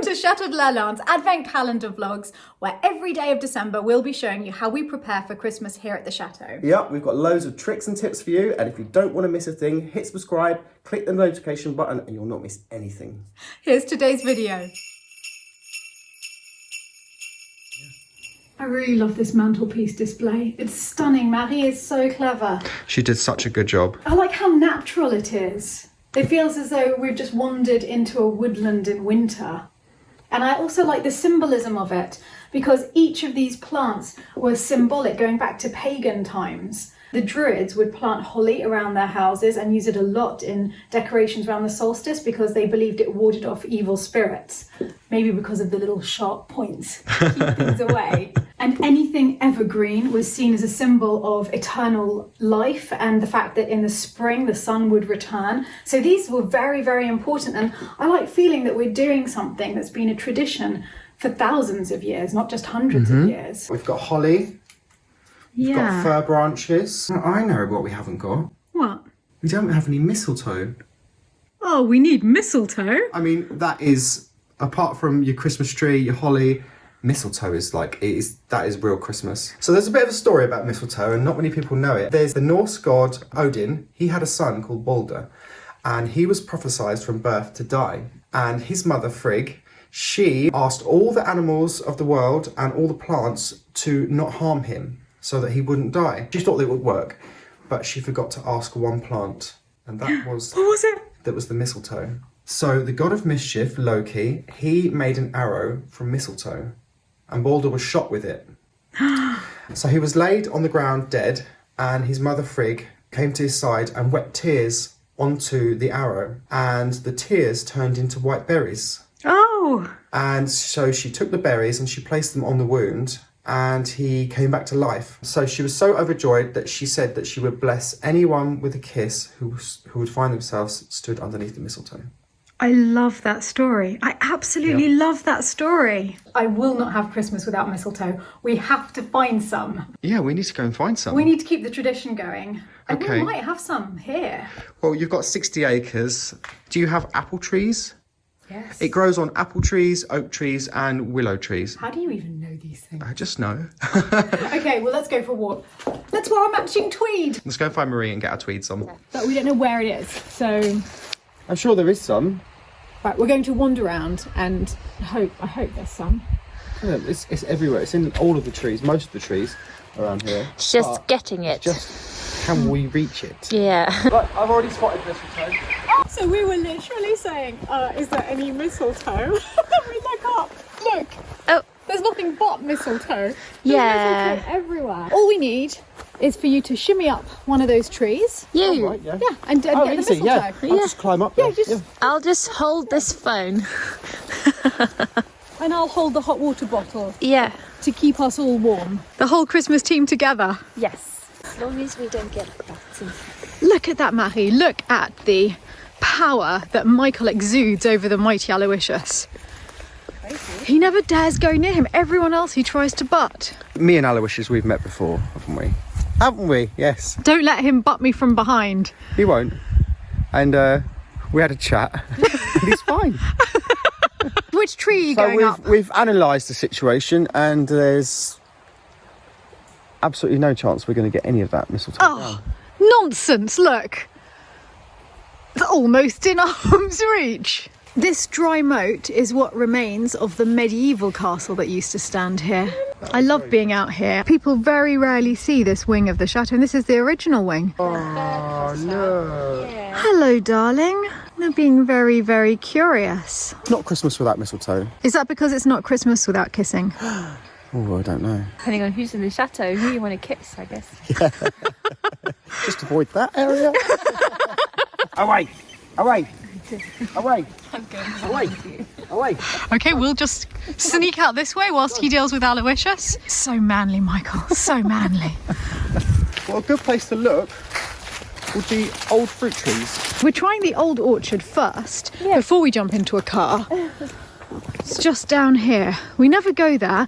to Chateau de Lalande Advent Calendar Vlogs, where every day of December we'll be showing you how we prepare for Christmas here at the Chateau. Yep, we've got loads of tricks and tips for you, and if you don't want to miss a thing, hit subscribe, click the notification button, and you'll not miss anything. Here's today's video. I really love this mantelpiece display. It's stunning. Marie is so clever. She did such a good job. I like how natural it is. It feels as though we've just wandered into a woodland in winter. And I also like the symbolism of it, because each of these plants was symbolic going back to pagan times. The Druids would plant holly around their houses and use it a lot in decorations around the solstice because they believed it warded off evil spirits. Maybe because of the little sharp points to keep things away. And anything evergreen was seen as a symbol of eternal life and the fact that in the spring the sun would return. So these were very, very important. And I like feeling that we're doing something that's been a tradition for thousands of years, not just hundreds of years. We've got holly. We've got fir branches. I know what we haven't got. What? We don't have any mistletoe. Oh, we need mistletoe. I mean, that is, apart from your Christmas tree, your holly, mistletoe is like, that is real Christmas. So there's a bit of a story about mistletoe, and not many people know it. There's the Norse god Odin. He had a son called Balder, and he was prophesied from birth to die. And his mother, Frigg, she asked all the animals of the world and all the plants to not harm him, so that he wouldn't die. She thought it would work, but she forgot to ask one plant, and that was... What was it? That was the mistletoe. So the god of mischief, Loki, he made an arrow from mistletoe, and Balder was shot with it. So he was laid on the ground dead, and his mother Frigg came to his side and wept tears onto the arrow, and the tears turned into white berries. Oh! And so she took the berries and she placed them on the wound, and he came back to life. So she was so overjoyed that she said that she would bless anyone with a kiss who would find themselves stood underneath the mistletoe. I love that story. I absolutely love that story. I will not have Christmas without mistletoe. We have to find some. Yeah, we need to go and find some. We need to keep the tradition going. And Okay. we might have some here. Well, you've got 60 acres. Do you have apple trees? Yes. It grows on apple trees, oak trees, and willow trees. How do you even know these things? I just know. Okay, well, let's go for a walk. Let's wear our matching tweed. Let's go and find Marie and get our tweeds on. But we don't know where it is, so... I'm sure there is some. Right, we're going to wander around and I hope there's some. Yeah, it's everywhere. It's in all of the trees, most of the trees around here. It's just getting it. Just, can we reach it? Yeah. Right, I've already spotted mistletoe. So we were literally saying, is there any mistletoe? We look up. Look. Oh. There's nothing but mistletoe. There's Yeah. mistletoe everywhere. All we need is for you to shimmy up one of those trees. You. Right, yeah. Yeah, and get the easy, mistletoe. yeah. I'll just climb up there. Yeah, just... I'll just hold this phone. And I'll hold the hot water bottle Yeah. to keep us all warm. The whole Christmas team together. Yes. As long as we don't get battered. Look at that, Marie. Look at the power that Michael exudes over the mighty Aloysius. He never dares go near him. Everyone else he tries to butt. Me and Aloysius, we've met before, haven't we? Haven't we? Yes. Don't let him butt me from behind. He won't. And we had a chat. And he's fine. Which tree are you So going up? we've analysed the situation, and there's absolutely no chance we're going to get any of that mistletoe down. Oh, nonsense. Look. It's almost in arm's reach. This dry moat is what remains of the medieval castle that used to stand here. I love being out here. People very rarely see this wing of the chateau, and this is the original wing. Oh, no. Hello, darling. They're being very, very curious. Not Christmas without mistletoe. Is that because it's not Christmas without kissing? Oh, I don't know. Depending on who's in the chateau, who you want to kiss, I guess. Just avoid that area. Away! Away! Away! I'm going Away! Away! Okay, we'll just sneak out this way whilst he deals with Aloysius. So manly, Michael. So manly. Well, a good place to look would be old fruit trees. We're trying the old orchard first before we jump into a car. It's just down here. We never go there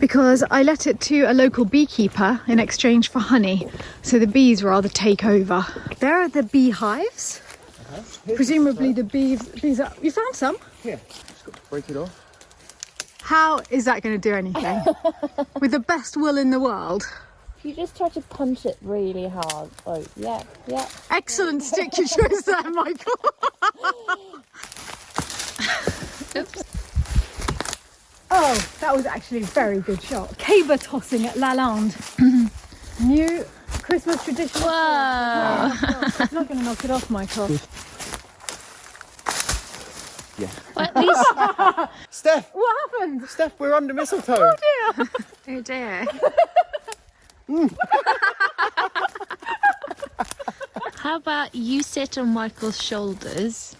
because I let it to a local beekeeper in exchange for honey. So the bees rather take over. There are the beehives. Presumably the bees are... You found some? Yeah, just got to break it off. How is that going to do anything? With the best will in the world. You just try to punch it really hard. Oh, yeah. Excellent stick you chose there, Michael. Oops. Oh, that was actually a very good shot. Caber tossing at Lalande. New Christmas tradition. Whoa. It's not going to knock it off, Michael. Yeah. Well, at least... Steph! What happened? Steph, we're under mistletoe. Oh dear. How about you sit on Michael's shoulders?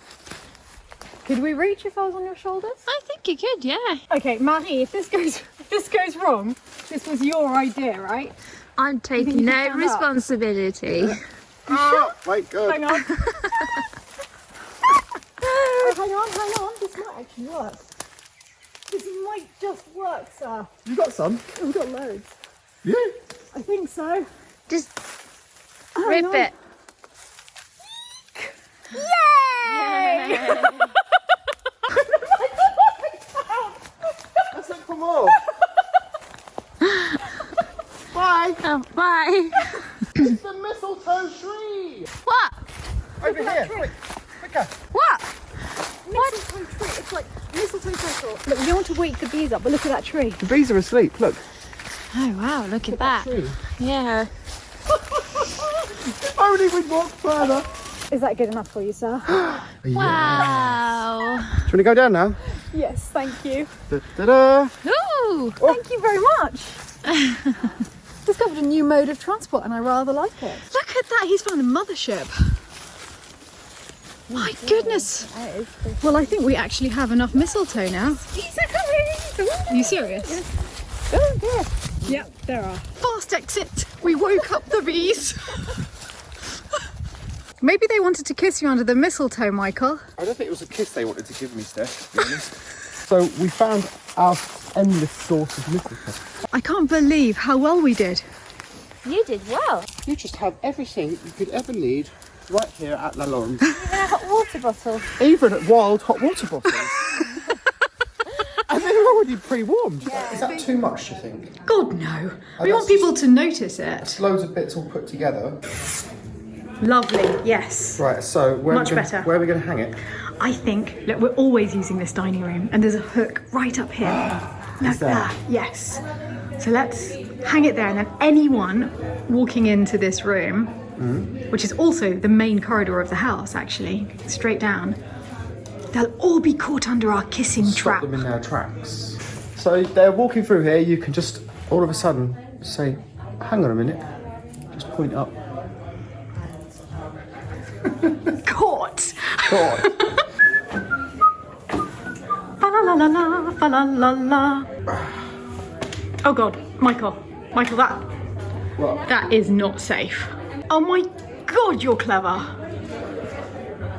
Could we reach if I was on your shoulders? I think you could, yeah. Okay, Marie, if this goes wrong, this was your idea, right? I'm taking you no stand up? responsibility. Oh, my God. Hang on. Oh, hang on. This might actually work. This might just work, sir. You got some? We've got loads. Yeah. I think so. Just Hang rip on. it. Yay! Let's look for more. Bye. Oh, bye. It's the mistletoe tree. What? Over here. Quick. Quicker. What? Mistletoe tree. It's like mistletoe circle. Look, we don't want to wake the bees up, but look at that tree. The bees are asleep. Look. Oh wow, look at that. Tree. Yeah. If only we'd walked further. Is that good enough for you, sir? Wow. Do you want to go down now? Yes, thank you. Da-da-da. Ooh. Thank you very much. Discovered a new mode of transport and I rather like it. Look at that, he's found a mothership. My goodness. Well, I think we actually have enough mistletoe now. Bees are coming. Are you serious? Oh dear. Yep, there are. Fast exit. We woke up the bees. Maybe they wanted to kiss you under the mistletoe, Michael. I don't think it was a kiss they wanted to give me, Steph, to be honest. So we found our endless source of mistletoe. I can't believe how well we did. You did well. You just have everything you could ever need right here at Lalande. Even a hot water bottle. Even wild hot water bottles. And they were already pre-warmed. Is that too much, do you think? God, no. We that's want people to notice it. Loads of bits all put together. Lovely, yes. Right, so Much better. Where are we going to hang it? I think, look, we're always using this dining room and there's a hook right up here. Like there? that, yes. So let's hang it there and then anyone walking into this room, which is also the main corridor of the house actually, straight down, they'll all be caught under our kissing Stop trap. them in their tracks. So they're walking through here, you can just all of a sudden say, hang on a minute, just point up. Caught! God. Fa la la la la, fa la la la. Oh God, Michael, What? that is not safe. Oh my God, you're clever.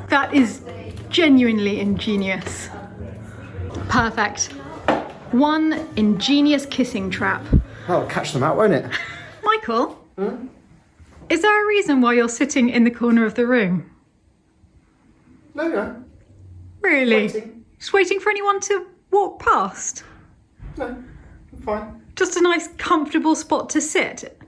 That is genuinely ingenious. Perfect. One ingenious kissing trap. That'll catch them out, won't it? Michael, is there a reason why you're sitting in the corner of the room? No. Really? Waiting. Just waiting for anyone to walk past? No, I'm fine. Just a nice comfortable spot to sit?